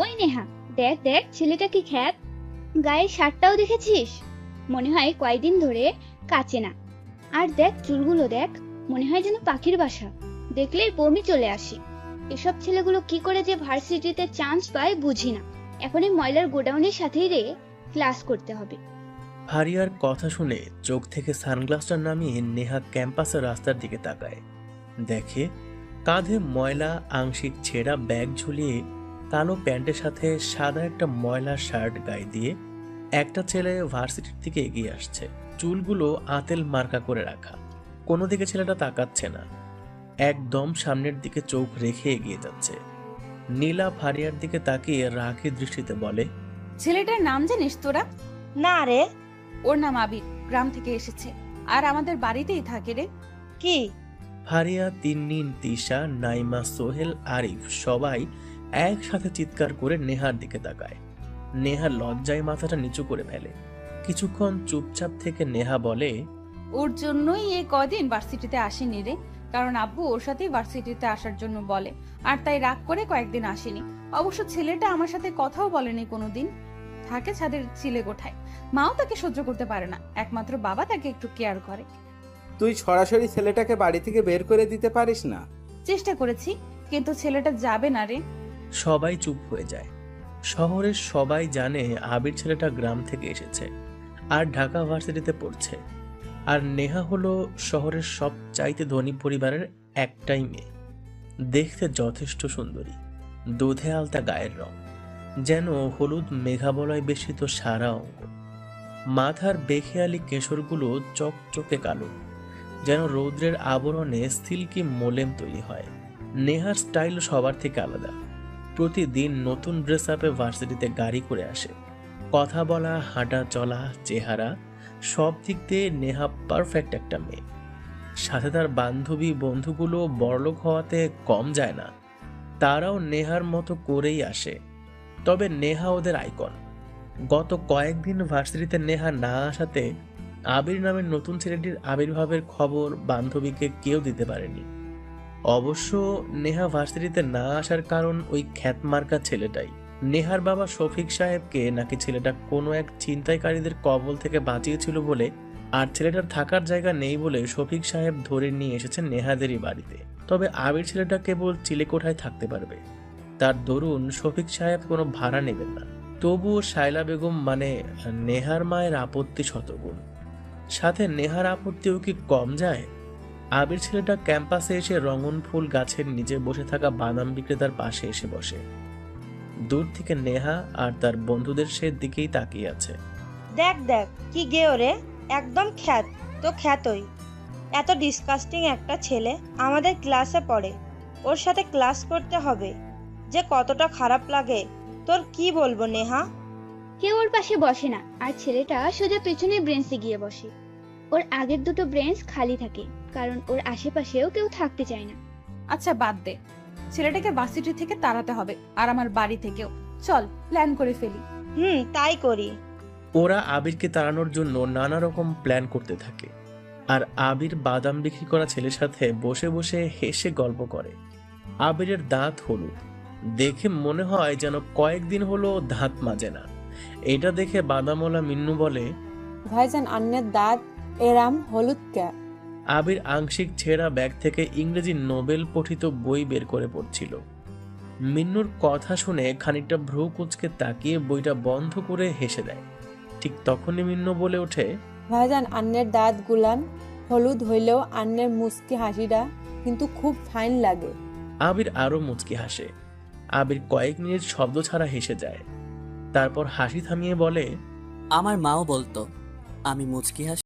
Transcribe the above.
ওই নেহা, দেখ দেখ ছেলেটা কি খ্যাত, গায়ের শার্টটাও দেখেছিস? মনে হয় কয়দিন ধরে কাচে না। আর দেখ চুলগুলো দেখ, মনে হয় যেন পাখির বাসা। দেখলেই বমি চলে আসে। এসব ছেলেগুলো কি করে যে ভার্সিটিতে চান্স পায় বুঝি না। এখন এই ময়লার গোডাউনের সাথেই রে ক্লাস করতে হবে। ফারিয়ার কথা শুনে চোখ থেকে সানগ্লাসটা নামিয়ে নেহা ক্যাম্পাসের রাস্তার দিকে তাকায়। দেখে কাঁধে ময়লা আংশিক ছেঁড়া ব্যাগ ঝুলিয়ে কালো প্যান্টের সাথে সাদা একটা ময়লা শার্ট গায়ে দিয়ে একটা ছেলে ভার্সিটির দিকে এগিয়ে আসছে। চুলগুলো আঁতেল মার্কা করে রাখা, কোনো দিকে ছেলেটা তাকাচ্ছে না, একদম সামনের দিকে চোখ রেখে এগিয়ে যাচ্ছে। নীলা ফারিয়ার দিকে তাকিয়ে রাগী দৃষ্টিতে বলে, ছেলেটার নাম জানিস তোরা? না রে। ওর নাম আবির, গ্রাম থেকে এসেছে আর আমাদের বাড়িতেই থাকে রে। কি? ফারিয়া, তিন্নিন, তিশা, নাইমা, সোহেল, আরিফ সবাই একসাথে চিৎকার করে নেহার দিকে তাকায়। নেহা লজ্জায় মাথাটা নিচু করে ফেলে। কিছুক্ষণ চুপচাপ থেকে নেহা বলে, ওর জন্যই এই কদিন ভার্সিটিতে আসেনি রে, কারণ আব্বু ওর সাথেই ভার্সিটিতে আসার জন্য বলে, আর তাই রাগ করে কয়েকদিন আসেনি। অবশ্য ছেলেটা আমার সাথে কথাও বলেনি কোনোদিন, থাকে ছাদের চিলে গোঠায়। মাও তাকে সহ্য করতে পারে না, একমাত্র বাবা তাকে একটু কেয়ার করে। তুই সরাসরি ছেলেটাকে বাড়ি থেকে বের করে দিতে পারিস না? চেষ্টা করেছি, কিন্তু ছেলেটা যাবে না রে। সবাই চুপ হয়ে যায়। শহরের সবাই জানে আবির ছেলেটা গ্রাম থেকে এসেছে আর ঢাকা ভার্সিটিতে পড়ছে। আর নেহা হলো শহরের সবচাইতে ধনী পরিবারের একটাই মেয়ে। দেখতে যথেষ্ট সুন্দরী, দুধে আলতা গায়ের রং, যেন হলুদ মেঘাবলয় বেষ্টিত সারা অঙ্গ। মাথার বেখেয়ালি কেশরগুলো চকচকে কালো, যেন রৌদ্রের আবরণে সিল্কি মোলেম তৈরি হয়। নেহার স্টাইল সবার থেকে আলাদা। প্রতিদিন নতুন ড্রেস আপে ভার্সিটিতে গাড়ি করে আসে। কথা বলা, হাঁটা চলা, চেহারা, সব দিক দিয়ে নেহা পারফেক্ট একটা মেয়ে। সাথে তার বান্ধবী বন্ধুগুলো বড়লোক হওয়াতে কম যায় না, তারাও নেহার মতো করেই আসে। তবে নেহা ওদের আইকন। গত কয়েকদিন ভার্সিটিতে নেহা না আসাতে আবির নামের নতুন ছেলেটির আবির্ভাবের খবর বান্ধবীকে কেউ দিতে পারেনি। অবশ্য নেহা ভার্সিটিতে না আসার কারণ ওই খ্যাতমার্কা ছেলেটাই। নেহার বাবা শফিক সাহেবকে নাকি ছেলেটা কোনো এক ছিনতাইকারীদের কবল থেকে বাঁচিয়েছিল বলে, আর ছেলেটার থাকার জায়গা নেই বলে শফিক সাহেব ধরে নিয়ে এসেছেন নেহাদেরই বাড়িতে। তবে আবির ছেলেটা কেবল চিলেকোঠায় থাকতে পারবে। তার দরুন শফিক সাহেব কোনো ভাড়া নেবেন না। তবুও শায়লা বেগম মানে নেহার মায়ের আপত্তি শতগুণ। সাথে নেহার আপত্তিও কি কম যায়? আবির ছেলেটা ক্যাম্পাসে এসে রঙন ফুল গাছের নিচে বসে থাকা বাদাম বিক্রেতার পাশে এসে বসে। দূর থেকে নেহা আর তার বন্ধুদের সে দিকেই তাকিয়ে আছে। দেখ দেখ কি গেও রে, একদম খ্যাত তো খ্যাতই। এত ডিসকাস্টিং একটা ছেলে আমাদের ক্লাসে পড়ে, ওর সাথে ক্লাস করতে হবে যে কতটা খারাপ লাগে তোর কি বলবো নেহা। কেউ ওর পাশে বসে না, আর ছেলেটা সোজা পেছনের ব্রেঞ্চে গিয়ে বসে। ওর আগের দুটো ব্রেঞ্চ খালি থাকে, কারণ ওর আশেপাশেও কেউ থাকতে চায় না। আচ্ছা বাদ দে, ছেলেটাকে ভার্সিটি থেকে তাড়াতে হবে, আর আমার বাড়ি থেকেও। চল প্ল্যান করে ফেলি। তাই করি। ওরা আবিরকে তাড়ানোর জন্য নানা রকম প্ল্যান করতে থাকে। আর আবির বাদাম বিক্রি করা ছেলের সাথে বসে বসে হেসে গল্প করে। আবিরের দাঁত হলুদ, দেখে মনে হয় যেন কয়েকদিন হলো দাঁত মাজে না। এটা দেখে বাদামওয়ালা মিন্নু বলে, ভাইজান আন্নের দাঁত এরাম হলুদ কে? আবির আংশিক ছেঁড়া ব্যাগ থেকে ইংরেজি নোবেল পঠিত বই বের করে পড়ছিল। মিন্নুর কথা শুনে খানিকটা ভ্রু কুঁচকে তাকিয়ে বইটা বন্ধ করে হেসে দেয়। ঠিক তখনই মিন্নু বলে ওঠে, ভাইজান আন্নের দাঁত গুলান হলুদ হইলেও আন্নের মুচকি হাসিটা কিন্তু খুব ফাইন লাগে। আবির আরো মুচকি হাসে। আবির কয়েক মিনিট শব্দ ছাড়া হেসে যায়, তারপর হাসি থামিয়ে বলে, আমার মাও বলতো আমি মুচকি হাসি